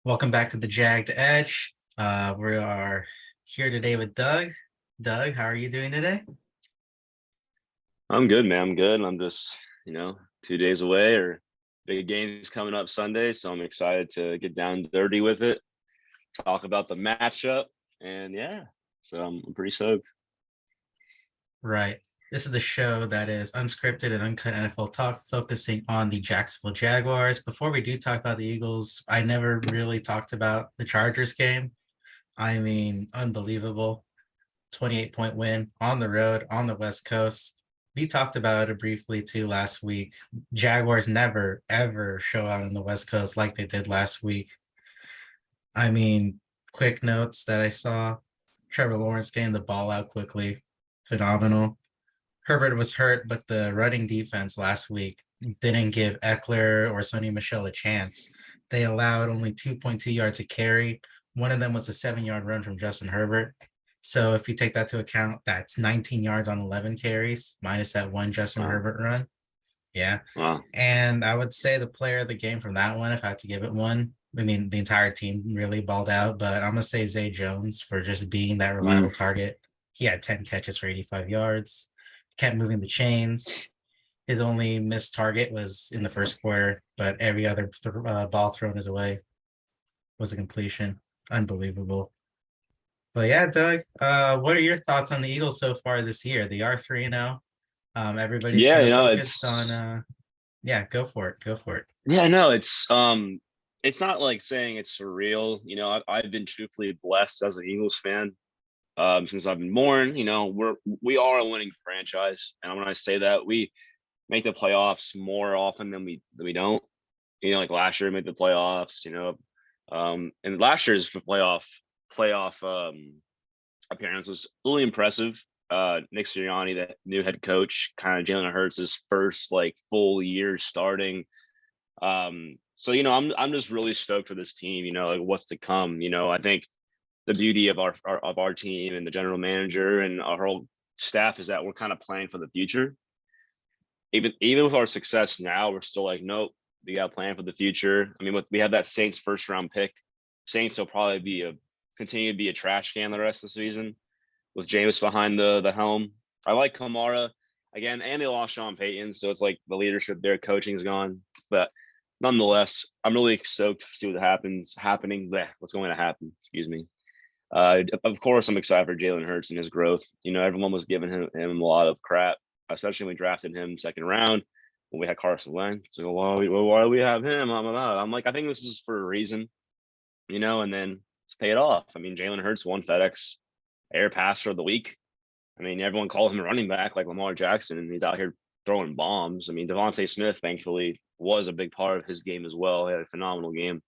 Welcome back to the Jagged Edge. We are here today with Doug. Doug, how are you doing today? I'm good, man. I'm good. I'm just, 2 days away or big games coming up Sunday. So I'm excited to get down and dirty with it, talk about the matchup. And yeah, so I'm pretty stoked. Right. This is the show that is unscripted and uncut NFL talk, focusing on the Jacksonville Jaguars. Before we do talk about the Eagles, I never really talked about the Chargers game. I mean, unbelievable. 28-point win on the road on the West Coast. We talked about it briefly too last week. Jaguars never, ever show out on the West Coast like they did last week. I mean, quick notes that I saw. Trevor Lawrence getting the ball out quickly. Phenomenal. Herbert was hurt, but the running defense last week didn't give Eckler or Sonny Michel a chance. They allowed only 2.2 yards to carry. One of them was a 7-yard run from Justin Herbert. So if you take that to account, that's 19 yards on 11 carries, minus that one Justin Wow. Herbert run. Yeah. Wow. And I would say the player of the game from that one, if I had to give it one, I mean, the entire team really balled out, but I'm going to say Zay Jones for just being that reliable Mm. target. He had 10 catches for 85 yards, kept moving the chains. His only missed target was in the first quarter, but every other ball thrown his way was a completion. Unbelievable. But yeah, Doug, what are your thoughts on the Eagles so far this year? They are 3-0. Everybody's Yeah, kind of focused on it's yeah, go for it. Go for it. yeah, no, it's not like saying it's for real. I've been truthfully blessed as an Eagles fan since I've been born. We are a winning franchise, and when I say that, we make the playoffs more often than we don't. Like last year we made the playoffs. And last year's playoff appearance was really impressive. Nick Sirianni, the new head coach, kind of Jalen Hurts' first like full year starting. So I'm just really stoked for this team. Like what's to come. I think the beauty of our team and the general manager and our whole staff is that we're kind of planning for the future. Even with our success now, we're still like, nope, we got a plan for the future. I mean, we have that Saints first round pick. Saints will probably continue to be a trash can the rest of the season with Jameis behind the helm. I like Kamara again, and they lost Sean Payton, so it's like the leadership there, coaching is gone. But nonetheless, I'm really stoked to see what what's going to happen. Excuse me. Of course, I'm excited for Jalen Hurts and his growth. Everyone was giving him a lot of crap, especially when we drafted him second round when we had Carson Wentz. So why do we have him? I'm like, I think this is for a reason, and then it's paid off. I mean, Jalen Hurts won FedEx Air Passer of the Week. I mean, everyone called him a running back like Lamar Jackson, and he's out here throwing bombs. I mean, Devontae Smith, thankfully, was a big part of his game as well. He had a phenomenal game.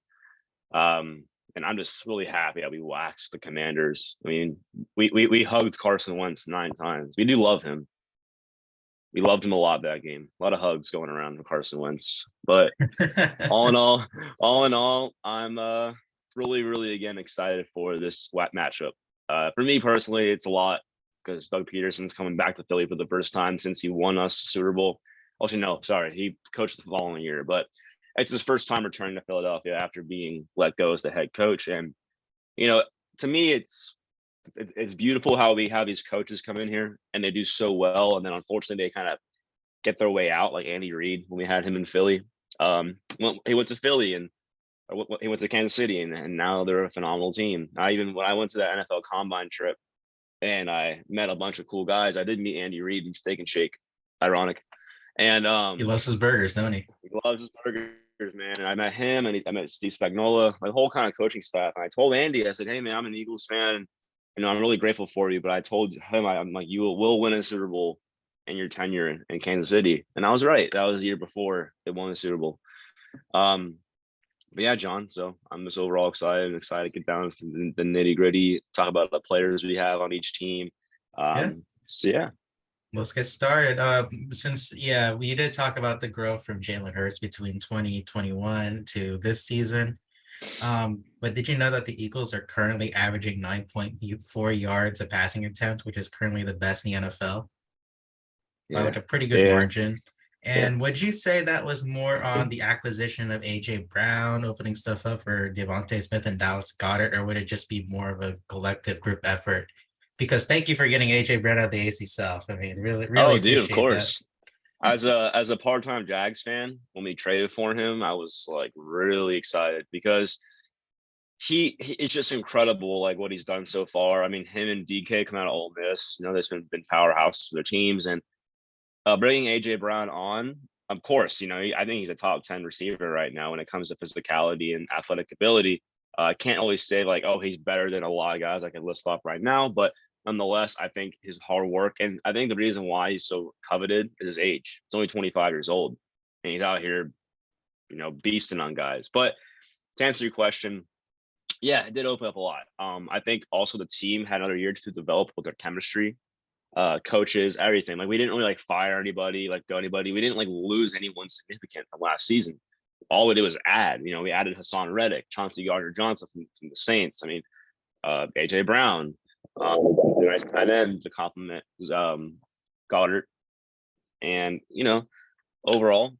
And I'm just really happy that we waxed the Commanders. I mean, we hugged Carson Wentz 9 times. We do love him. We loved him a lot that game. A lot of hugs going around for Carson Wentz. But all in all, I'm really, really again excited for this matchup. For me personally, it's a lot because Doug Pederson's coming back to Philly for the first time since he won us the Super Bowl. Actually, no, sorry, he coached the following year, but it's his first time returning to Philadelphia after being let go as the head coach. And to me, it's beautiful how we have these coaches come in here and they do so well, and then unfortunately they kind of get their way out, like Andy Reid when we had him in Philly. Well, he went to Philly and he went to Kansas City, and now they're a phenomenal team. When I went to that NFL Combine trip and I met a bunch of cool guys, I did meet Andy Reid in Steak and Shake. Ironic. And He loves his burgers, don't he? he loves his burgers, man. And I met him, and I met Steve Spagnuolo, my whole kind of coaching staff. And I told Andy, I said, "Hey, man, I'm an Eagles fan. I'm really grateful for you." But I told him, I'm like, "You will win a Super Bowl in your tenure in Kansas City," and I was right. That was the year before they won the Super Bowl. But yeah, John. So I'm just overall excited to get down to the nitty gritty, talk about the players we have on each team. Yeah. So yeah, Let's get started. Since yeah, we did talk about the growth from Jalen Hurts between 2021 to this season. But did you know that the Eagles are currently averaging 9.4 yards a passing attempt, which is currently the best in the NFL by yeah, like a pretty good yeah. margin? Yeah. And would you say that was more on the acquisition of AJ Brown, opening stuff up for Devontae Smith and Dallas Goedert, or would it just be more of a collective group effort? Because thank you for getting AJ Brown out of the AC South. I mean, really, really Oh, dude, of appreciate that. course. As a part-time Jags fan, when we traded for him, I was like really excited because he it's just incredible like what he's done so far. I mean, him and DK come out of Ole Miss. You know, there's been powerhouses for their teams, and bringing AJ Brown on, of course, you know, I think he's a top 10 receiver right now when it comes to physicality and athletic ability. I can't always say like, oh, he's better than a lot of guys I can list off right now, but nonetheless, I think his hard work, and I think the reason why he's so coveted is his age. He's only 25 years old, and he's out here, you know, beasting on guys. But to answer your question, yeah, it did open up a lot. I think also the team had another year to develop with their chemistry, coaches, everything. Like we didn't really like fire anybody, like go anybody. We didn't like lose anyone significant from last season. All we did was add. You know, we added Hassan Reddick, Chauncey Gardner-Johnson from the Saints. I mean, AJ Brown, the nice tight end to complement Goddard, and you know, overall,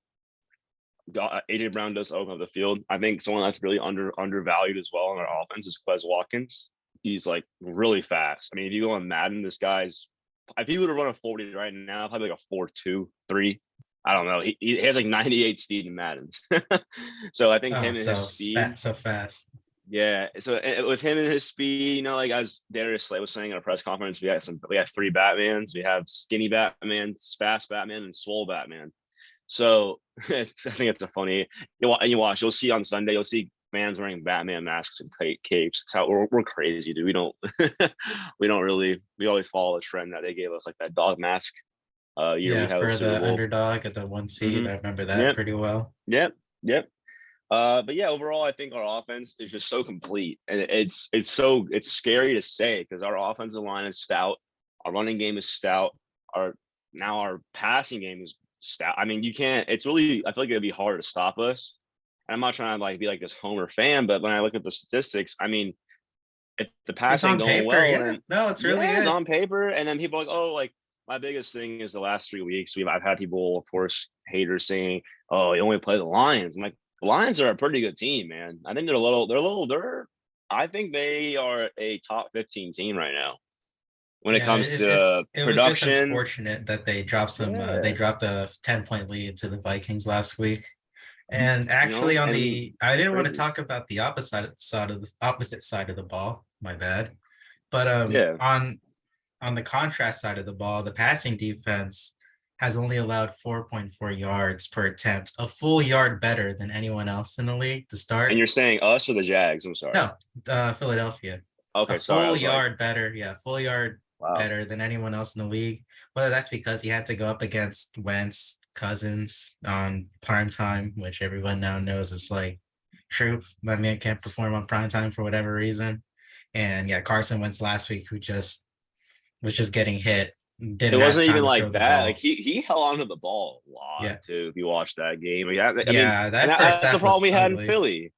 AJ Brown does open up the field. I think someone that's really undervalued as well in our offense is Quez Watkins. He's like really fast. I mean, if you go on Madden, this guy's if he would have run a 40 right now, probably like a 4.2, 3. I don't know. He has like 98 speed in Madden. So I think Oh, him and his so speed. so fast. Yeah. So with him and his speed, you know, like as Darius Slay was saying at a press conference, we have 3 Batmans. We have skinny Batman, fast Batman, and swole Batman. So I think it's a funny. You'll see on Sunday. You'll see fans wearing Batman masks and capes. It's how we're crazy, dude. We don't we don't really. We always follow the trend that they gave us, like that dog mask. Year we Yeah, had the for Super the Bowl. underdog at the 1 seed. Mm-hmm. I remember that Yep, pretty well. yep, yep. But yeah, overall, I think our offense is just so complete, and it's scary to say because our offensive line is stout, our running game is stout, our passing game is stout. I mean, you can't. It's really. I feel like it'd be hard to stop us. And I'm not trying to like be like this Homer fan, but when I look at the statistics, I mean, if the It's pass ain't on going paper. well, Yeah. then No, it's really yeah, it's good. on paper, and then people are like, oh, like my biggest thing is the last 3 weeks. I've had people, of course, haters saying, "Oh, you only play the Lions." I'm like, the Lions are a pretty good team, man. I think I think they are a top 15 team right now when it Yeah, comes to it was just production. unfortunate that they dropped they Yeah, dropped a 10-point lead to the Vikings last week. And you actually know, on and the I didn't want to crazy. talk about the opposite side of the ball, my bad. But Yeah, on the contrast side of the ball, the passing defense has only allowed 4.4 yards per attempt, a full yard better than anyone else in the league to and start. you're saying us or the Jags? I'm sorry. No, Philadelphia. A Okay, sorry. I full was like, yard better, yeah, full yard wow. better than anyone else in the league. Whether that's because he had to go up against Wentz, Cousins on prime time, which everyone now knows is like true. That man can't perform on prime time for whatever reason. And yeah, Carson Wentz last week, who just was just getting hit, It didn't have wasn't even time to throw like the that. Like ball. he held on to the ball a lot Yeah, too. If you watch that game, yeah, I mean, yeah, and that first that's the half problem was we had in ugly. Philly.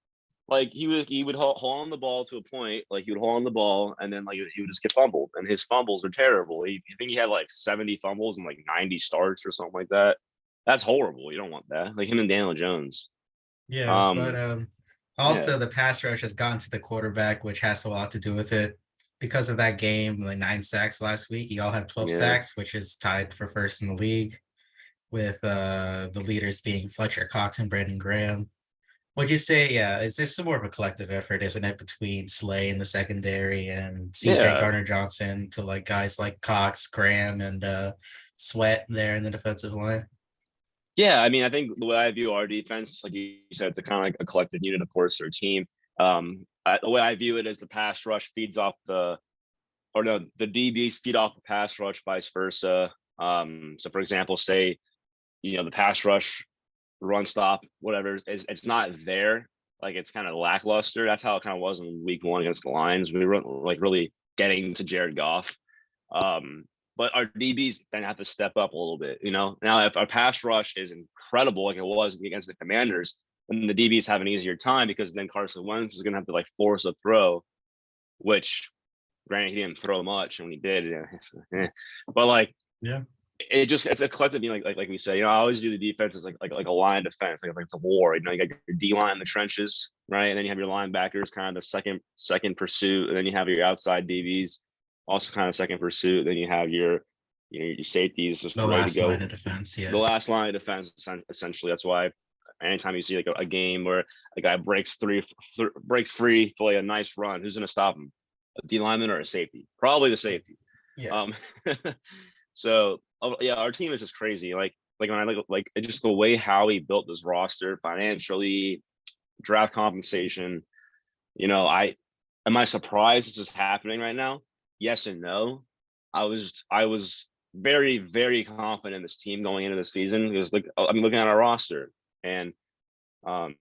Like he would hold on the ball to a point. Like he would hold on the ball, and then like he would just get fumbled, and his fumbles were terrible. I think he had like 70 fumbles and like 90 starts or something like that. That's horrible. You don't want that. Like him and Daniel Jones. Yeah, but Um, yeah, also the pass rush has gotten to the quarterback, which has a lot to do with it. Because of that game, like 9 sacks last week, you all have 12 yeah. sacks, which is tied for first in the league, with the leaders being Fletcher Cox and Brandon Graham. Would you say, yeah, it's just more of a collective effort, isn't it, between Slay in the secondary and CJ Yeah, Gardner-Johnson to like guys like Cox, Graham, and Sweat there in the defensive line? yeah. I mean, I think the way I view our defense, like you said, it's a kind of like a collective unit, of course, or team. The way I view it is the pass rush feeds off or no, the DBs feed off the pass rush, vice versa. So for example, say, you know, the pass rush, run stop, whatever, it's not there. Like it's kind of lackluster. That's how it kind of was in week 1 against the Lions. We were like really getting to Jared Goff. Um, but our DBs then have to step up a little bit, you know. Now, if our pass rush is incredible, like it was against the Commanders, then the DBs have an easier time because then Carson Wentz is going to have to like force a throw, which granted he didn't throw much, and when he did, yeah. But like Yeah. it's a collective being like we say. I always do the defense as like a line of defense, like it's a war. You got your D line in the trenches, right, and then you have your linebackers, kind of the second pursuit, and then you have your outside DBs, also kind of second pursuit. Then you have your your safeties just The ready to last go. line of defense, The yeah. last line of defense, essentially. That's why anytime you see like a game where a guy breaks free for like a nice run, who's going to stop him? A D lineman or a safety? Probably the safety. Yeah. So yeah, our team is just crazy. Like when I look like just the way how he built this roster financially, draft compensation. Am I surprised this is happening right now? Yes and no. I was very, very confident in this team going into the season because I'm looking at our roster and um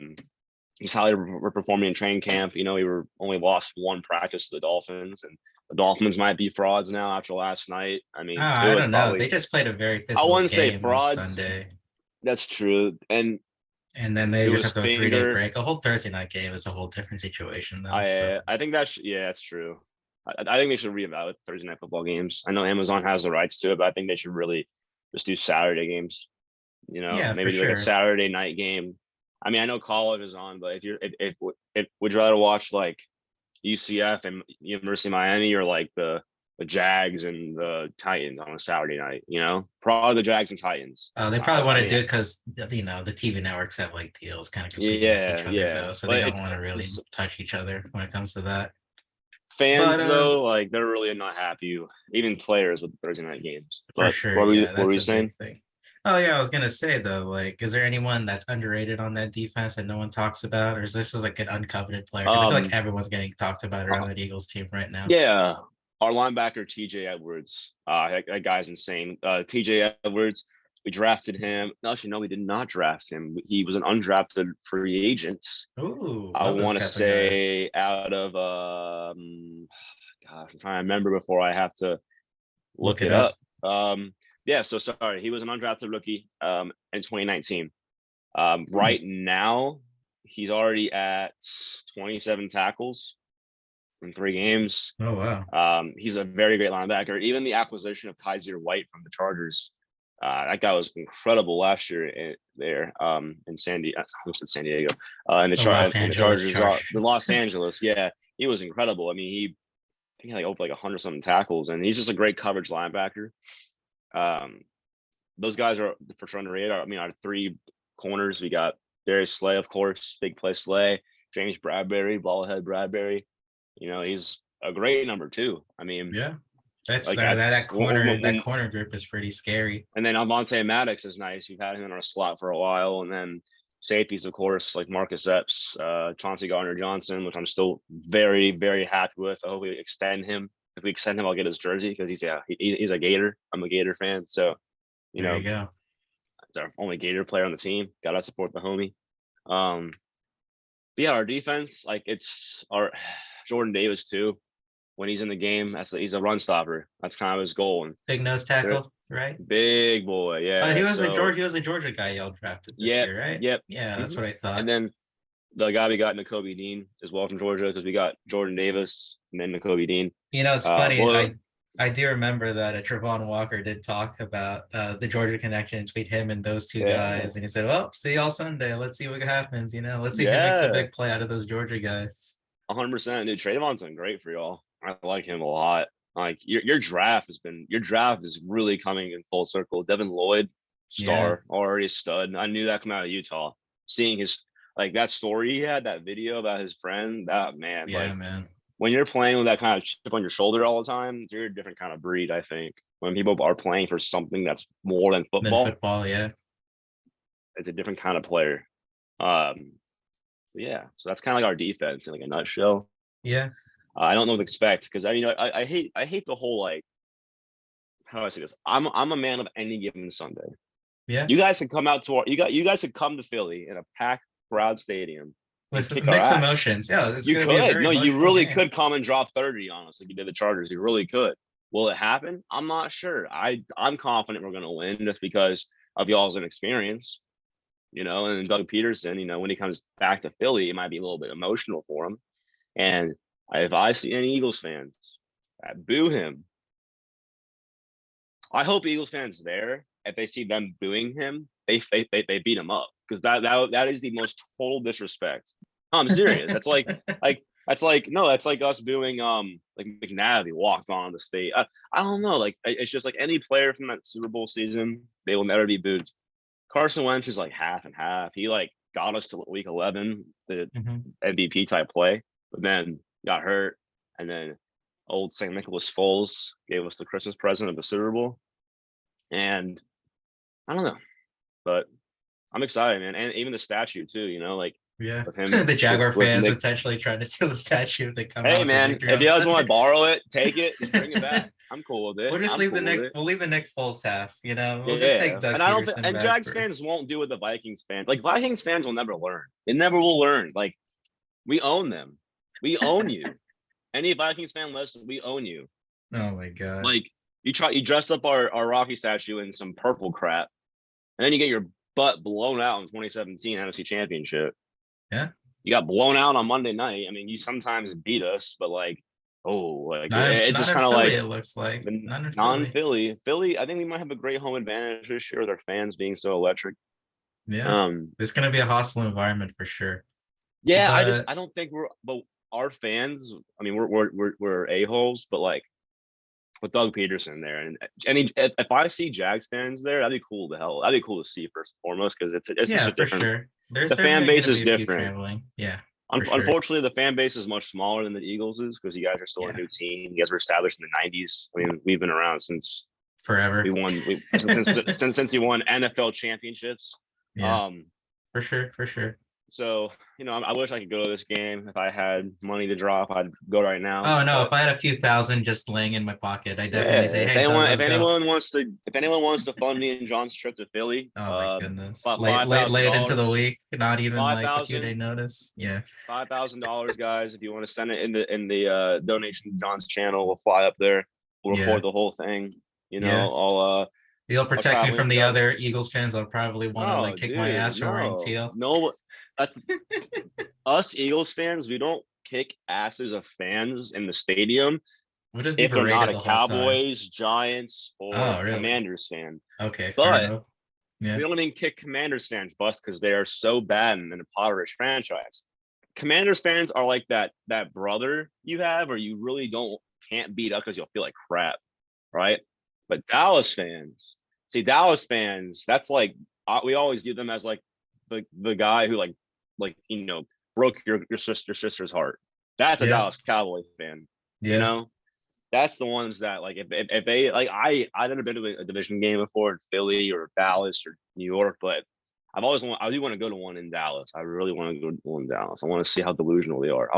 he's how we're performing in training camp. We were only lost one practice to the Dolphins, and the Dolphins might be frauds now after last night. I mean, I two is don't know. They probably, just played a very I physical wouldn't say game on frauds. Sunday. That's true. And And then they just Tua's have to have a 3-day finger, break. A whole Thursday night game is a whole different situation, though. I think that's, yeah, that's true. I think they should reevaluate Thursday night football games. I know Amazon has the rights to it, but I think they should really just do Saturday games. Yeah, for Maybe do like a sure. Saturday night game. I mean, I know college is on, but if would you rather watch like UCF and University of Miami or like the Jags and the Titans on a Saturday night? Probably the Jags and Titans. They probably I want to mean, do it because the TV networks have like deals kind of competing against yeah, each other, yeah, though, so they but don't it's want to really just touch each other when it comes to that. But fans though, like they're really not happy, even players with Thursday night games. for But sure, yeah, what were that's you a big saying? thing. Oh yeah, I was gonna say though, like, is there anyone that's underrated on that defense that no one talks about, or is this just like an uncoveted player? Because I feel like Um, everyone's getting talked about around that Eagles team right now. yeah, our linebacker TJ Edwards, that guy's insane. TJ Edwards, we drafted him. No, actually, no, we did not draft him. He was an undrafted free agent. Ooh, I love those want to type of guys. say out of gosh, I'm trying to remember before I have to Look look it it up. up. Yeah, so sorry, he was an undrafted rookie in 2019. Hmm. Right now, he's already at 27 tackles in 3 games. Oh wow. He's a very great linebacker. Even the acquisition of Kaiser White from the Chargers, that guy was incredible last year there in San Diego, and The Los the Angeles Chargers, the Chargers. Los Angeles. Yeah, he was incredible. I mean, I think he had like over like 100 something tackles, and he's just a great coverage linebacker. Um, those guys are for sure underrated. I mean, our three corners, we got Darius Slay, of course, big play Slay, James Bradbury, ballhead Bradbury. He's a great number two. I mean, Yeah, that's like that that's corner. That corner group is pretty scary. and then Almonte Maddox is nice. We've had him in our slot for a while, and then safeties, of course, like Marcus Epps, Chauncey Gardner-Johnson, which I'm still very, very happy with. I hope we extend him. If we extend him, I'll get his jersey because he's a Gator. I'm a Gator fan, so you There know you go. it's our only Gator player on the team. Gotta support the homie. Um, but yeah, our defense, like it's our Jordan Davis too. When he's in the game, he's a run stopper. That's kind of his goal. And Big nose they're tackle, right? big boy, He yeah. was a So Georgia. He was a Georgia guy y'all drafted this yep, year, right? yep. Yeah, that's hmm what I And thought. then the guy we got, N'Kobe Dean, as well from Georgia, because we got Jordan Davis and then N'Kobe Dean. It's funny. Well, I do remember that Trevon Walker did talk about the Georgia connection between him and those two yeah, guys, and he said, "Well, see y'all Sunday. Let's see what happens. Let's see who makes a yeah, big play out of those Georgia guys." 100%. Dude, Trayvon's been great for y'all. I like him a lot. Like your draft is really coming in full circle. Devin Lloyd, Yeah, star, already a stud. I knew that coming out of Utah. Seeing his like that story he had, that video about his friend, that man, yeah, like man. when you're playing with that kind of chip on your shoulder all the time, you're a different kind of breed, I think. When people are playing for something that's more than Then football, football, yeah, it's a different kind of player. Um, yeah, so that's kind of like our defense in like a nutshell. yeah, I don't know what to expect because I hate the whole like how do I say this? I'm a man of any given Sunday. yeah. You guys could come out to you guys could come to Philly in a packed crowd stadium and With kick our mixed ass. emotions. Yeah, it's You going to be a could. very No, you emotional really game. could come and drop 30 on us like you did the Chargers. You really could. Will it happen? I'm not sure. I'm confident we're gonna win just because of y'all's inexperience, and Doug Pederson, when he comes back to Philly, it might be a little bit emotional for him. And if I see any Eagles fans that boo him, I hope Eagles fans there, if they see them booing him, they beat him up because that is the most total disrespect. No, I'm serious. That's like no, that's like us booing like McNabb walked on the state. I don't know. Like it's just like any player from that Super Bowl season, they will never be booed. Carson Wentz is like half and half. He like got us to week 11, the MVP type play, but then got hurt, and then old St. Nicholas Foles gave us the Christmas present of the Super Bowl. And I don't know, but I'm excited, man. And even the statue too, you know, like Yeah. with him, The Jaguar with fans Nick. potentially trying to steal the statue if they come out Hey, with the man, victory if on you guys want Sunday. to borrow it, take it, just bring it back. I'm cool with it. We'll just I'm leave cool the with Nick. it. We'll leave the Nick Foles half. You know, we'll just take Yeah, Doug and I don't. Peterson And back Jags for. fans won't do what the Vikings fans like. Vikings fans will never learn. They never will learn. Like we own them. We own you. Any Vikings fan listen, we own you. Oh my god. Like you dress up our Rocky statue in some purple crap, and then you get your butt blown out in 2017 NFC Championship. Yeah. You got blown out on Monday night. I mean, you sometimes beat us, but like, it's Not just in kind of Philly. like It looks like not in Philly. non-Philly. Philly, I think we might have a great home advantage this year with our fans being so electric. Yeah. It's gonna be a hostile environment for sure. Yeah, But I don't think but our fans. I mean, we're a-holes, but like with Doug Pederson there, and if I see Jags fans there, that'd be cool to hell. That'd be cool to see first and foremost because it's just yeah, a for different. sure. There's The fan definitely base gonna is be a few different. traveling. Yeah, for sure. Unfortunately, the fan base is much smaller than the Eagles is because you guys are still a Yeah, new team. You guys were established in the '90s. I mean, we've been around since forever. we won. Since you won NFL championships. Yeah, Um, for sure, for sure. so you know, I wish I could go to this game. If I had money to drop, I'd go right now. Oh no, if But I had a few thousand just laying in my pocket, I definitely say, yeah, "Hey, Doug, let's if go." anyone wants to fund me and John's trip to Philly, Oh my goodness, about lay five lay thousand lay it into the dollars, week, not even five like a few day thousand. notice. Yeah, $5,000, guys. If you want to send it in the donation to John's channel, we'll fly up there. We'll yeah, record the whole thing. You yeah. know, You'll I'll protect me travel from with the you. other Eagles fans. I'll probably want to No, like kick my dude, ass for wearing no, teal. no. That's, us Eagles fans, we don't kick asses of fans in the stadium We'll just be if they're not berated a the whole time. Cowboys, Giants, or Oh, really? Commanders fan. Okay, fair But enough. we Yeah, don't even kick Commanders fans bust because they are so bad and an impoverished franchise. Commanders fans are like that brother you have, or you really can't beat up because you'll feel like crap, right? But Dallas fans, that's like we always view them as like the guy who like you know broke your sister's heart. That's a yeah, Dallas Cowboy fan, you yeah. know. That's the ones that like if they like I've never been to a division game before in Philly or Dallas or New York, but I do want to go to one in Dallas. I really want to go to one in Dallas. I want to see how delusional they are.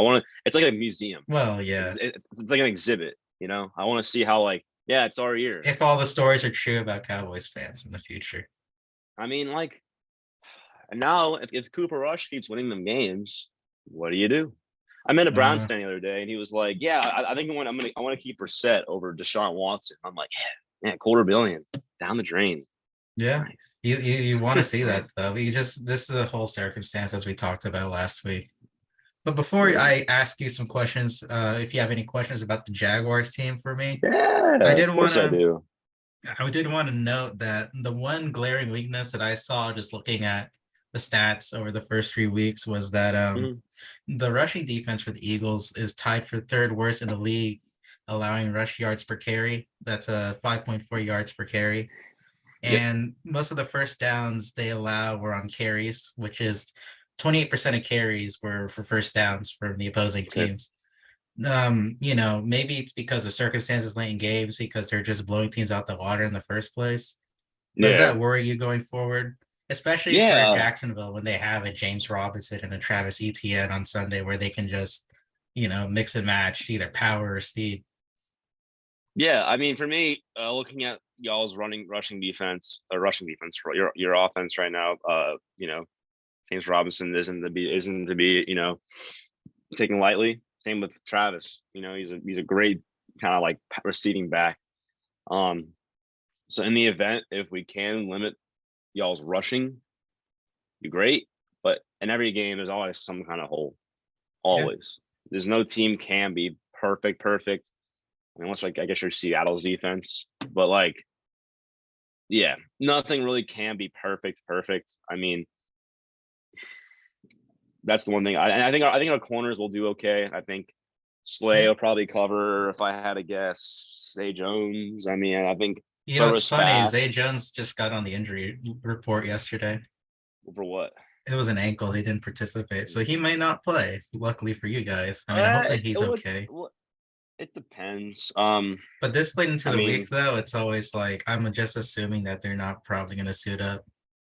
It's like a museum. Well, yeah. It's like an exhibit, you know. I want to see how like yeah, it's our year. If all the stories are true about Cowboys fans in the future. I mean, like now if Cooper Rush keeps winning them games, what do you do? I met a Browns Uh, fan the other day, and he was like, "Yeah, I think I want to keep Brissett over Deshaun Watson." I'm like, "Yeah, man, $250 million down the drain." yeah. Nice. You want to see that though. You just this is the whole circumstance as we talked about last week. But before Yeah, I ask you some questions, if you have any questions about the Jaguars team for me, I yeah, did of want course I to do. I did want to note that the one glaring weakness that I saw just looking at the stats over the first 3 weeks was that Mhm. the rushing defense for the Eagles is tied for third worst in the league, allowing rush yards per carry. That's a 5.4 yards per carry. Yep. And most of the first downs they allow were on carries, which is 28% of carries were for first downs from the opposing Okay. teams. Maybe it's because of circumstances late in games because they're just blowing teams out the water in the first place. But does Yeah. that worry you going forward? Especially for Yeah. Jacksonville when they have a James Robinson and a Travis Etienne on Sunday where they can just, mix and match either power or speed. Yeah. I mean, for me, looking at y'all's rushing defense, your offense right now, James Robinson isn't to be, taken lightly. Same with Travis. He's a great kind of like receiving back. So in the event if we can limit y'all's rushing, be great. But in every game, there's always some kind of hole. Yeah. Always. There's no team can be perfect. I mean, unless like I guess you're Seattle's defense, but like Yeah, nothing really can be perfect. I mean, that's the one thing. I think our corners will do okay. I think Slay Yeah. will probably cover. If I had to guess, Zay Jones. I mean, I think You know, what's whoever's funny is Zay fast Jones just got on the injury report yesterday. for what. It was an ankle. He didn't participate, so he might not play. Luckily for you guys. I mean, I hope that It he's would. okay. Well, it depends. But this late into I the mean, week, though, it's always like I'm just assuming that they're not probably going to suit up.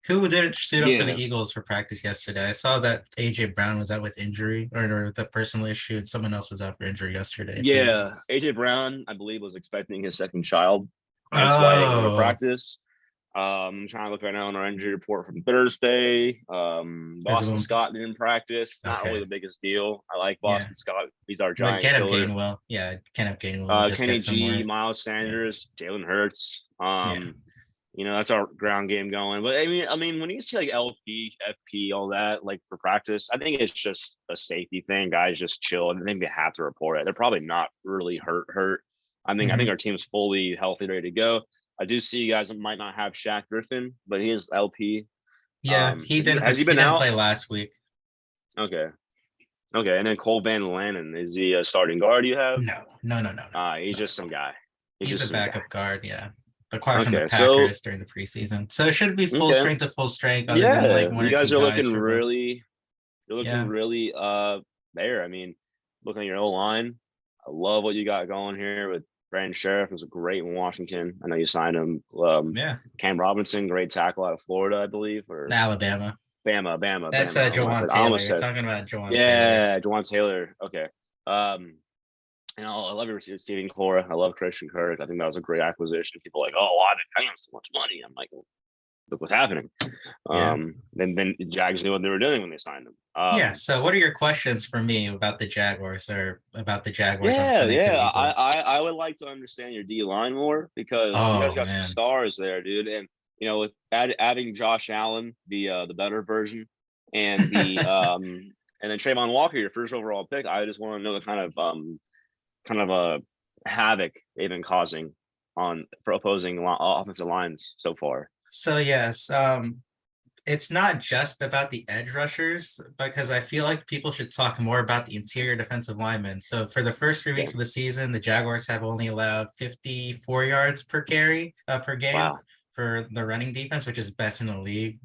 Who didn't suit up for the yeah, Eagles for practice yesterday? I saw that AJ Brown was out with injury or with a personal issue, and someone else was out for injury yesterday for the yeah. Eagles. AJ Brown, I believe, was expecting his second child, hence why he didn't go to Oh, practice. I'm trying to look right now on our injury report from Thursday. there's a Boston one. Scott didn't practice. Not really Okay, the biggest deal. I like yeah, Boston Scott. He's our but giant Kenneth killer. Gainwell, yeah, Kenneth Gainwell will just Kenny get some G, more. Miles Yeah, Sanders, Jalen Hurts. yeah, That's our ground game going. But I mean, when you see like LP, FP, all that, like for practice, I think it's just a safety thing. Guys just chill. I think they have to report it. They're probably not really hurt. I think hmm, our team's fully healthy, ready to go. I do see you guys might not have Shaq Griffin, but he is LP. yeah. He Has he didn't. has he He been didn't out? play last week. Okay. Okay. And then Cole Van Lanen, is he a starting guard you have? No, no, no, no, no, He's not just at some all. guy. He's He's a just some guy. backup guard, yeah. Acquired from the Okay. So Packers during the preseason. So it should be full okay. strength to full strength, other than like Yeah. one You or two guys are guys looking for both. really you're looking Yeah. really there. I mean, looking at your O line, I love what you got going here with Brandon Sheriff. Was great in Washington. I know you signed him. Yeah. Cam Robinson, great tackle out of Florida, I believe, or Alabama. That's Bama. Jawan I Taylor. almost You're said, talking about Jawan Taylor. yeah, Jawan Taylor. Okay. Um, I love your receiving core. I love Christian Kirk. I think that was a great acquisition. People are like, oh, why did they pay him so much money? I'm like, well, look what's happening. Yeah. Then the Jags knew what they were doing when they signed him. Yeah. So what are your questions for me about the Jaguars or about the Jaguars on Yeah, Sunday for the yeah. I, Eagles? I I would like to understand your D line more because you guys Oh got some man. stars there, dude. And with adding Josh Allen, the better version, and and then Trayvon Walker, your first overall pick. I just want to know the kind of a havoc they've been causing for opposing offensive lines so far. So yes, it's not just about the edge rushers because I feel like people should talk more about the interior defensive linemen. So for the first 3 weeks Okay. of the season, the Jaguars have only allowed 54 yards per carry per game Wow. for the running defense, which is best in the league.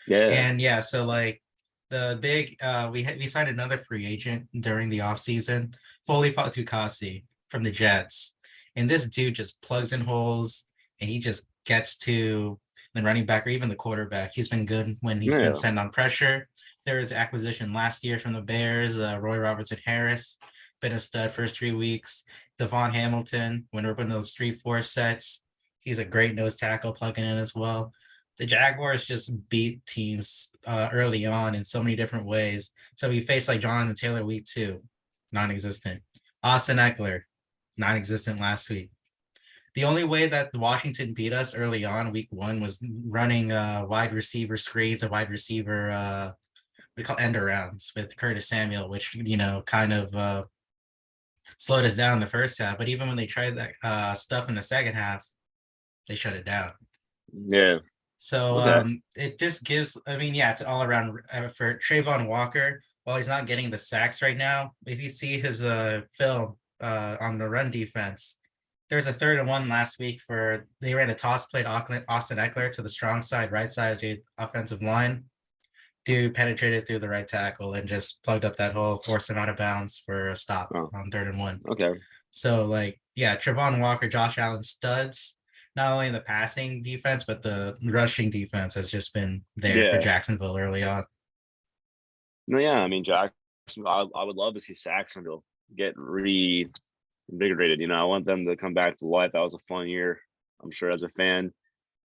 Yeah. And yeah, so like the big we signed another free agent during the offseason, Foley Fatukasi from the Jets. And this dude just plugs in holes and he just gets to the running back or even the quarterback. He's been good when he's been Yeah. sent on pressure. There was acquisition last year from the Bears, Roy Robertson-Harris, been a stud first 3 weeks. Devon Hamilton, when we're putting those 3-4 sets, he's a great nose tackle plugging in as well. The Jaguars just beat teams early on in so many different ways. So we faced like Jonathan Taylor week 2, non-existent. Austin Eckler, non-existent last week. The only way that Washington beat us early on week 1 was running wide receiver screens, a wide receiver we call end arounds with Curtis Samuel, which kind of slowed us down in the first half. But even when they tried that stuff in the second half, they shut it down. Yeah. So Okay. it just gives, I mean, yeah, it's an all around for Trayvon Walker. While he's not getting the sacks right now, if you see his film on the run defense, there's a 3rd and 1 last week for they ran a toss play to Austin Eckler to the strong side, right side of the offensive line. Dude penetrated through the right tackle and just plugged up that hole, forced him out of bounds for a stop Oh, on 3rd and 1. okay. So like, yeah, Trevon Walker, Josh Allen studs, not only in the passing defense, but the rushing defense has just been there for Yeah. Jacksonville early on. No, yeah. I mean, Jackson. I would love to see Saxonville get reinvigorated. I want them to come back to life. That was a fun year, I'm sure, as a fan.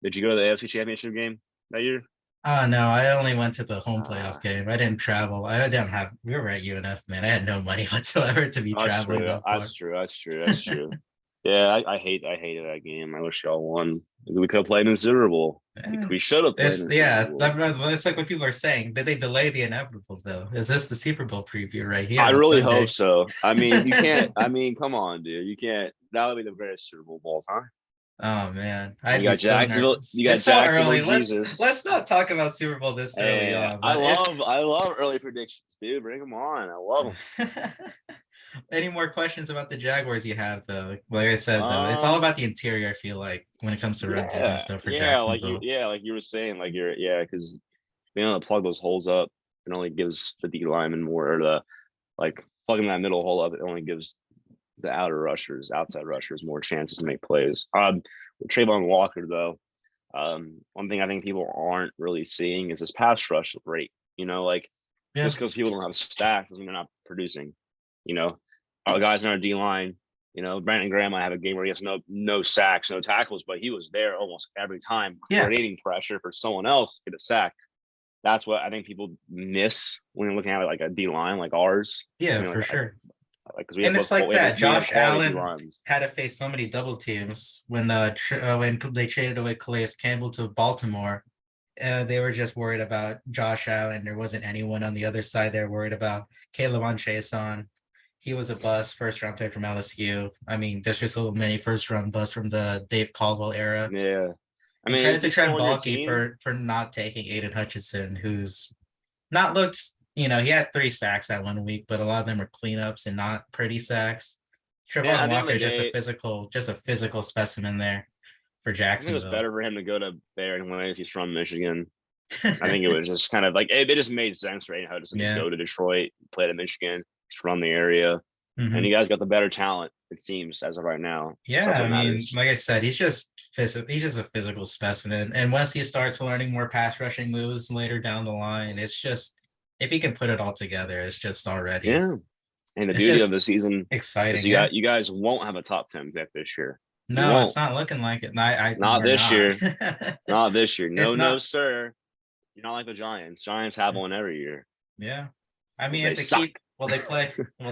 Did you go to the AFC Championship game that year? No, I only went to the home Uh, playoff game. I didn't travel. I didn't have, we were at UNF, man. I had no money whatsoever to be that's traveling true. that far. That's true. That's true. That's true. Yeah, I hated that game. I wish y'all won. We could have played in the Super Bowl. Eh, We should have played in This, the Super yeah, Bowl. that's like what people are saying. Did they delay the inevitable though? Is this the Super Bowl preview right here I on really hope Sunday? so. I mean, you can't. I mean, come on, dude. You can't. That would be the greatest Super Bowl of all time. Oh man, You I'd be got so Jacksonville. nervous. You got It's so Jacksonville. early. Jesus. Let's not talk about Super Bowl this early Hey, on. But I love early predictions, dude. Bring them on. I love them. any more questions about the Jaguars you have though? Like I said though, it's all Um, about the interior. I feel like when it comes to run defense though for Jacksonville. like you were saying, like because being able to plug those holes up, it only gives the D lineman more, or the like plugging that middle hole up. It only gives the outside rushers, more chances to make plays. With Trayvon Walker though, one thing I think people aren't really seeing is his pass rush rate. Like Yeah, just because people don't have stacks doesn't mean they're not producing. You know, our guys in our D line. Brandon Graham might have a game where he has no sacks, no tackles, but he was there almost every time, yeah, creating pressure for someone else to get a sack. That's what I think people miss when you're looking at it like a D line like ours. yeah, for sure. Because we have And it's both like that. we have Josh quality D Allen lines. had to face so many double teams when they traded away Calais Campbell to Baltimore. They were just worried about Josh Allen. There wasn't anyone on the other side. They were worried about Caleb Chason. He was a bust, first round pick from LSU. I mean, there's just so many first round busts from the Dave Caldwell era. Yeah, I And mean, credit is to he still Trent on your Baalke team? for not taking Aiden Hutchinson, who's not looked, he had 3 sacks that 1 week, but a lot of them were cleanups and not pretty sacks. Man, Trevon at the end Walker of the is day, just a physical specimen there for I think it was Jacksonville. better for him to go to Bear anyways. He's from Michigan. I think it was just kind of like it just made sense for Aiden Hudson to Yeah. go to Detroit, play at Michigan, just run the area. And Hmm. you guys got the better talent, it seems, as of right now. So Yeah, that's I what mean, matters. like I said, he's just a physical specimen. And once he starts learning more pass rushing moves later down the line, it's just if he can put it all together, Yeah. And the it's beauty of just the season is exciting. Yeah. you guys won't have a top 10 pick this year. You No, it's won't. not looking like it. Not We're this not. year. Not this year. It's No, no, not. sir. You're not like the Giants. Giants have one every year Yeah. I because mean, they if they suck. keep, well,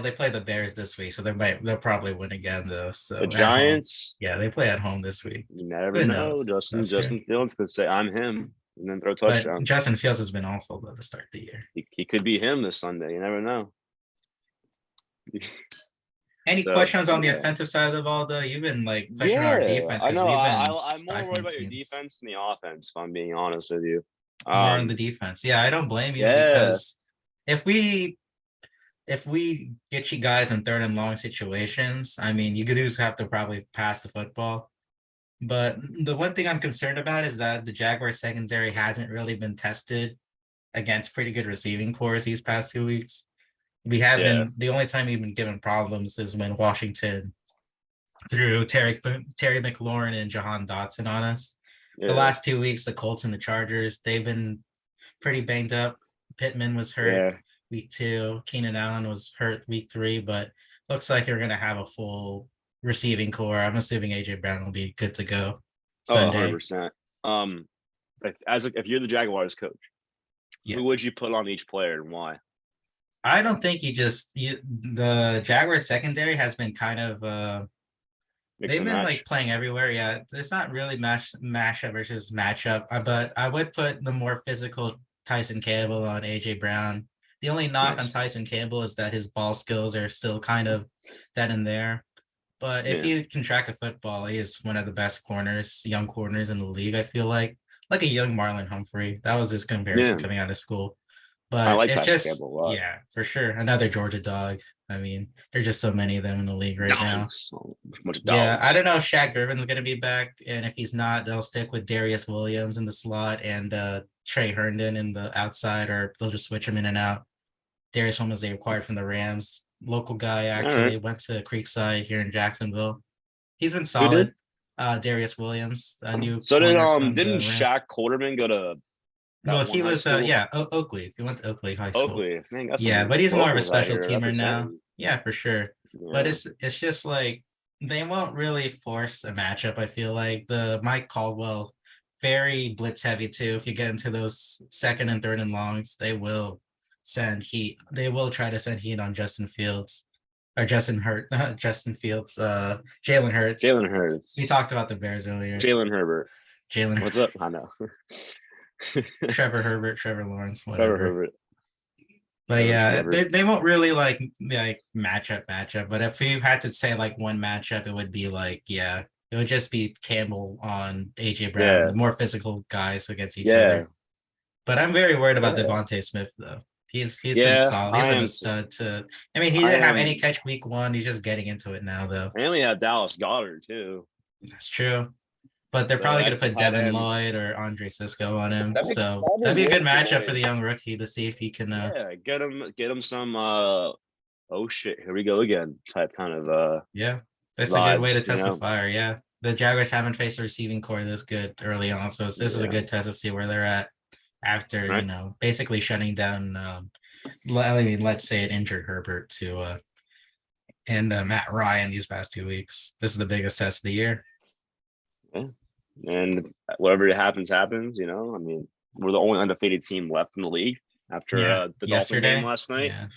they play the Bears this week, so they'll probably win again though. The So at home, Giants, yeah, they play at home this week. you never Who know. knows? That's true. Justin Fields could say, I'm him, and then throw a But touchdown. Justin Fields has been awful though to start the year. He could be him this Sunday. You never know. Any So questions on the yeah. offensive side of the ball though? You've been like questioning our Yeah, defense I because know. we've been I'm more worried stifling about your teams defense than the offense, if I'm being honest with you. more on the defense. Yeah, I don't blame you Yeah, because if we if we get you guys in third and long situations, I mean, you could just have to probably pass the football. But the one thing I'm concerned about is that the Jaguar secondary hasn't really been tested against pretty good receiving cores these past 2 weeks. We have yeah, been the only time we've been given problems is when Washington threw Terry McLaurin and Jahan Dotson on us. The yeah, last 2 weeks, the Colts and the Chargers, they've been pretty banged up. Pittman was hurt yeah. week 2. Keenan Allen was hurt week 3, but looks like you're going to have a full receiving core. I'm assuming AJ Brown will be good to go Oh, Sunday. 100%. Um, if you're the Jaguars coach, Yeah. who would you put on each player and why? I don't think the Jaguars secondary has been kind of Mix they've and been match. like playing everywhere. Yeah, it's not really matchup versus matchup, but I would put the more physical Tyson Campbell on AJ Brown. The only knock on Nice. Tyson Campbell is that his ball skills are still kind of that and there. But if Yeah, you can track a football, he is one of the best young corners in the league. I feel like a young Marlon Humphrey. That was his comparison yeah. coming out of school. I But like it's Tyson just, Campbell a lot. yeah, for sure. Another Georgia dog. I mean, there's just so many of them in the league right now. Dogs, so much Yeah, I dogs. don't know if Shaq Irvin's gonna be back, and if he's not, they'll stick with Darius Williams in the slot and Trey Herndon in the outside, or they'll just switch him in and out. Darius Williams they acquired from the Rams, local guy All right. actually went to Creekside here in Jacksonville. He's been Who did? solid. Darius Williams, a new So corner from didn't the Rams. Shaq Quarterman go to that Well, one he high was school? Oakley. He went to Oakley High School. Oakley. Man, got Yeah, some but he's more of a locals out special here teamer now. representing. Yeah, for sure. But Yeah. it's just like they won't really force a matchup. I feel like the Mike Caldwell very blitz heavy too. If you get into those second and third and longs, they will send heat. They will try to send heat on Justin Fields or Justin Hurt, Justin Fields, Jalen Hurts. Jalen We Hurts. talked about the Bears earlier. Jalen Herbert. Jalen, What's up? I know. Trevor Herbert, Trevor Lawrence, Trevor whatever. Herbert. But Trevor yeah, Herbert. they won't really like matchup. But if you had to say like one matchup, it would be like, yeah, It would just be Campbell on AJ Brown, Yeah, the more physical guys against each yeah, other. But I'm very worried about yeah, Devontae Smith though. He's been yeah. solid. He's I been a am. stud to. I mean, he I didn't have any am. catch week 1. He's just getting into it now though. And we have Dallas Goddard too. That's true. But they're So probably going to that's put tight Devin end. Lloyd or Andre Cisco on him. So That'd be that'd be a good Lloyd, matchup for boy. the young rookie to see if he can. Yeah, get him some oh shit, here we go again type kind of Yeah, that's a good way to vibes, you test the know? fire. Yeah, the Jaguars haven't faced a receiving core this good early on, so this is a Yeah. good test to see where they're at after Right. basically shutting down. I mean, let's say it injured Herbert to and Matt Ryan these past 2 weeks. This is the biggest test of the year. Yeah. And whatever happens, happens, you know. I mean, we're the only undefeated team left in the league after Yeah, the Dolphin game yesterday. last night. Yeah,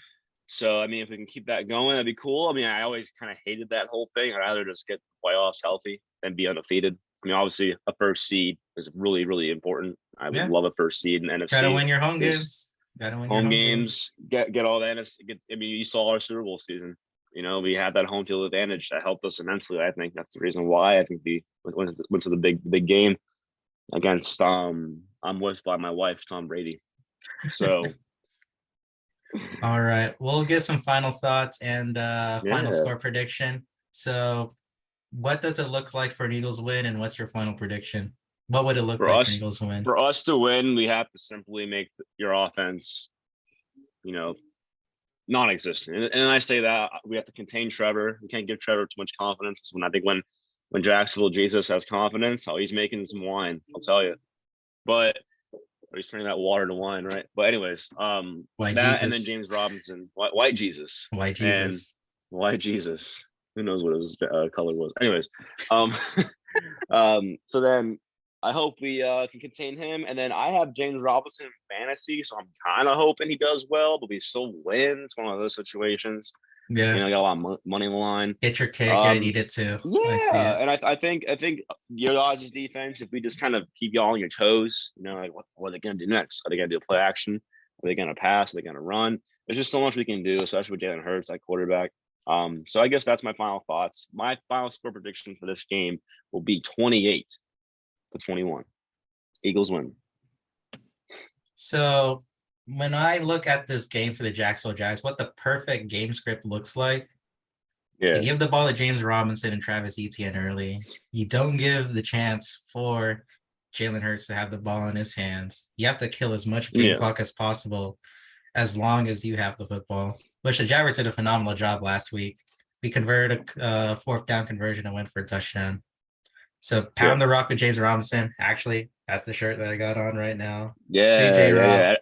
So I mean, if we can keep that going, that'd be cool. I mean, I always kind of hated that whole thing. I'd rather just get the playoffs healthy than be undefeated. I mean, obviously, a first seed is really, really important. I would yeah. love a first seed in Gotta NFC win your home because games. Gotta win your home home games. games, get all the NFC. I mean, you saw our Super Bowl season. You know, we had that home field advantage that helped us immensely. I think that's the reason why I think we went to the big game against I'm voiced by my wife, Tom Brady. So All right, we'll get some final thoughts and final yeah, score prediction. So, what does it look like for an Eagles win, and what's your final prediction? What would it look for like for an us Eagles win? for us to win, we have to simply make your offense, you know, non-existent. And I say that we have to contain Trevor. We can't give Trevor too much confidence. When I think when Jacksonville Jesus has confidence, oh, he's making some wine. I'll tell you. But he's turning that water to wine, right? But anyways, White that and then Jesus. James Robinson, white Jesus, White and Jesus. white Jesus. Who knows what his color was? Anyways, um, so then I hope we can contain him, and then I have James Robinson in fantasy, so I'm kind of hoping he does well, but we still win. It's one of those situations. You Yeah. know, got a lot of money on the line. Get your kick. I Um, need it too. I see yeah, it. and I think your guys' defense, if we just kind of keep y'all on your toes, you know, like what are they gonna do next? Are they gonna do a play action? Are they gonna pass? Are they gonna run? There's just so much we can do, especially with Jalen Hurts at quarterback. So I guess that's my final thoughts. My final score prediction for this game will be 28-21. Eagles win. So when I look at this game for the Jacksonville Jags, what the perfect game script looks like, you Yeah, give the ball to James Robinson and Travis Etienne early. You don't give the chance for Jalen Hurts to have the ball in his hands. You have to kill as much game yeah, clock as possible as long as you have the football, which the Jaguars did a phenomenal job last week. We converted a fourth down conversion and went for a touchdown. So yeah, pound the rock with James Robinson. Actually, that's the shirt that I got on right now. yeah, JJ yeah, Rob. yeah.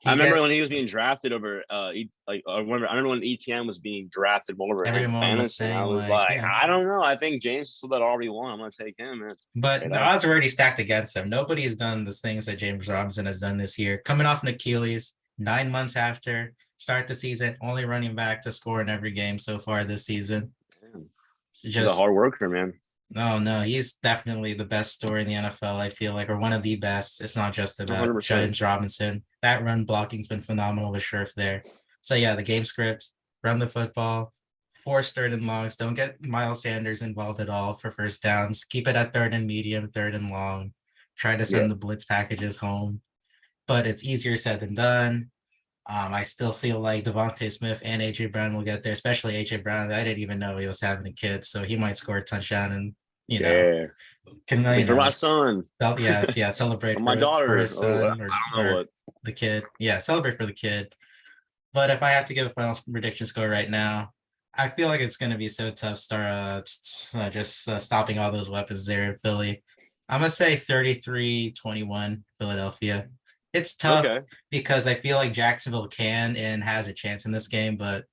I He remember when he gets was being drafted over I remember when ETN was being drafted over him in everyone was fantasy, and I saying was like, like, yeah. I don't know. I think James still that RB1. I'm gonna take him. Man. But Straight the up. odds are already stacked against him. Nobody has done the things that James Robinson has done this year. Coming off an Achilles, 9 months after start the season, only running back to score in every game so far this season. Damn. It's He's a just hard worker, man. no, he's definitely the best story in the NFL, I feel like, or one of the best. It's not just about 100%. James Robinson. That run blocking's been phenomenal with Scherf there. So yeah, the game script, run the football, force third and longs. Don't get Miles Sanders involved at all for first downs. Keep it at third and medium, third and long. Try to Yeah. send the blitz packages home. But it's easier said than done. I still feel like Devontae Smith and AJ Brown will get there, especially AJ Brown. I didn't even know he was having a kid, so he might score a touchdown and you know Yeah. can I think for my son, yes, yeah, celebrate for my for daughter. his Oh, I son don't know or what. the kid. Yeah, celebrate for the kid. But if I have to give a final prediction score right now, I feel like it's going to be so tough. Stopping all those weapons there in Philly. I'm gonna say 33-21 Philadelphia. It's tough Okay. because I feel like Jacksonville can and has a chance in this game, but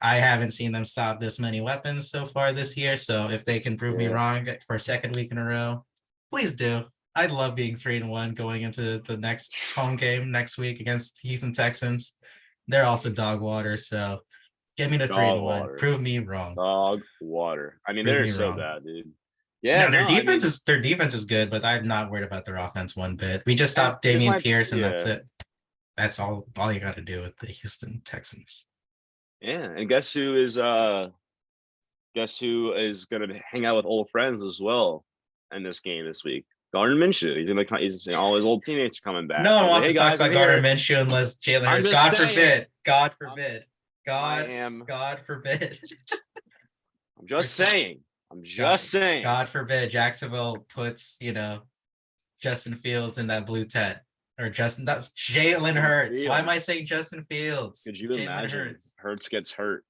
I haven't seen them stop this many weapons so far this year. So if they can prove me Yeah. wrong for a second week in a row, please do. I'd love being 3-1 going into the next home game next week against Houston Texans. They're also dog water, so get me to three Dog and one. water. Prove me wrong. Dog water. I mean, Prove they're me so wrong. bad, dude. Yeah. No, their No. I defense mean, is their defense is good, but I'm not worried about their offense one bit. We just and stopped here's Damian my Pierce, and that's yeah. it. That's all you got to do with the Houston Texans. Yeah. And guess who is guess who is going to hang out with old friends as well in this game this week? Gardner-Minshew. He's all his old teammates are coming back. No one He's like, wants hey to talk guys, I'm about Gardner here. Minshew unless Jalen I'm Hurts. just God saying. forbid. God forbid. I am. God forbid. I'm just saying. I'm just saying. God forbid Jacksonville puts, Justin Fields in that blue tent. Or that's Jalen Hurts. Why am I saying Justin Fields? Could you Jalen imagine Hurts gets hurt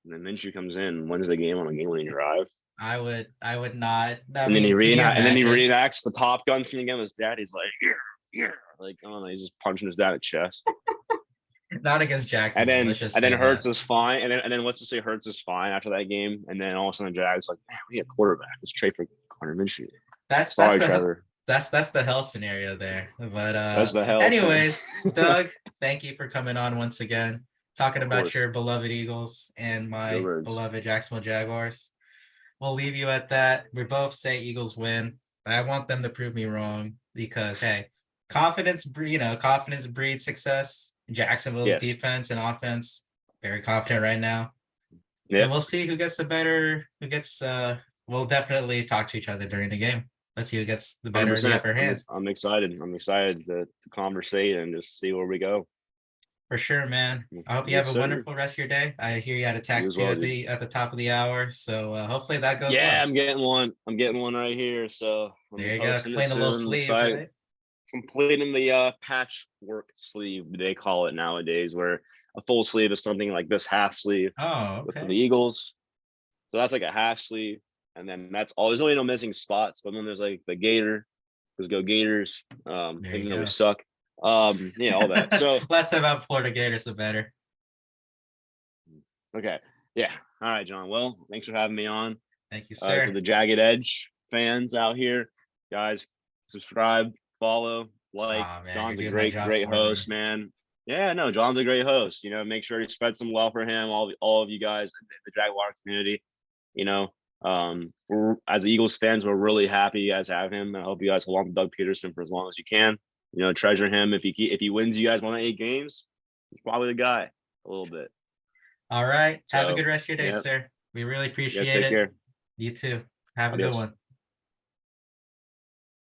and then Minshew comes in and wins the game on a game-winning drive? I would not. And then he reenacts the Top Gun scene again with his dad. He's like, yeah. Like, I don't know, he's just punching his dad in the chest. Not against Jacksonville. And then Hurts is fine. And then let's just say Hurts is fine after that game. And then all of a sudden Jags like, man, we need a quarterback. Let's trade for Gardner Minshew. Sorry, Trevor. That's the hell scenario there. But that's the hell. Anyways, Doug, thank you for coming on once again, talking about your beloved Eagles and my beloved Jacksonville Jaguars. We'll leave you at that. We both say Eagles win. I want them to prove me wrong because hey, confidence breeds success. Jacksonville's defense and offense, very confident right now. Yeah. And we'll see who gets we'll definitely talk to each other during the game. Let's see who gets the better the upper hand. I'm excited. I'm excited to conversate and just see where we go. For sure, man. I hope you have a wonderful rest of your day. I hear you had a tattoo at the top of the hour, so hopefully that goes well. Yeah, I'm getting one right here. So there you go. Playing a little sleeve, right? Completing the patchwork sleeve, they call it nowadays, where a full sleeve is something like this half sleeve with the Eagles. So that's like a half sleeve. And then that's all. There's really no missing spots. But then there's like the Gator. Let's go Gators. Even though we suck. All that. So less about Florida Gators, the better. Okay. Yeah. All right, John. Well, thanks for having me on. Thank you, sir. To the Jagged Edge fans out here, guys, subscribe, follow, like. John's a great host, man. Yeah, no, John's a great host. Make sure you spread some love for him. All of you guys in the Jaguar community. As Eagles fans, we're really happy you guys have him. I hope you guys hold on to Doug Pederson for as long as you can. Treasure him. If he wins you guys 108 games, he's probably the guy a little bit. All right. Have a good rest of your day, sir. We really appreciate it. Take care. You too. Have a good one.